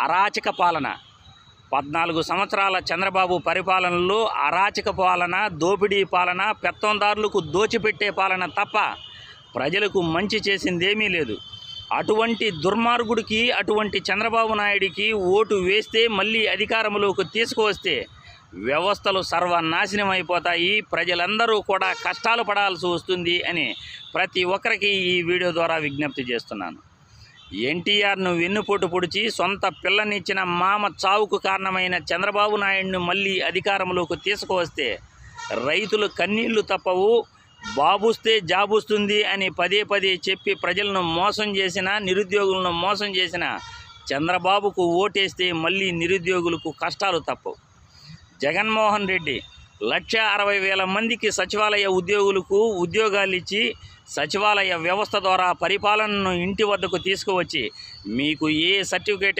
అరాచక పాలన. 14 సంవత్సరాల చంద్రబాబు పరిపాలనలో అరాచక పాలన, దోపిడీ పాలన, పెత్తందారులకు దోచిపెట్టే పాలన తప్ప ప్రజలకు మంచి చేసిందేమీ లేదు. అటువంటి దుర్మార్గుడికి, అటువంటి చంద్రబాబు నాయుడికి ఓటు వేస్తే మళ్ళీ అధికారంలోకి తీసుకువస్తే వ్యవస్థలు సర్వనాశనం అయిపోతాయి, ప్రజలందరూ కూడా కష్టాలు పడాల్సి వస్తుంది అని ప్రతి ఒక్కరికి ఈ వీడియో ద్వారా విజ్ఞప్తి చేస్తున్నాను. ఎన్టీఆర్ను వెన్నుపోటు పొడిచి సొంత పిల్లనిచ్చిన మామ చావుకు కారణమైన చంద్రబాబు నాయుడిని మళ్ళీ అధికారంలోకి తీసుకువస్తే రైతులు కన్నీళ్లు తప్పవు. బాబుస్తే జాబుస్తుంది అని పదే పదే చెప్పి ప్రజలను మోసం చేసిన, నిరుద్యోగులను మోసం చేసిన చంద్రబాబుకు ఓటేస్తే మళ్ళీ నిరుద్యోగులకు కష్టాలు తప్పవు. జగన్మోహన్ రెడ్డి 1,60,000 మందికి సచివాలయ ఉద్యోగులకు ఉద్యోగాలు ఇచ్చి సచివాలయ వ్యవస్థ ద్వారా పరిపాలనను ఇంటి వద్దకు తీసుకువచ్చి మీకు ఏ సర్టిఫికేట్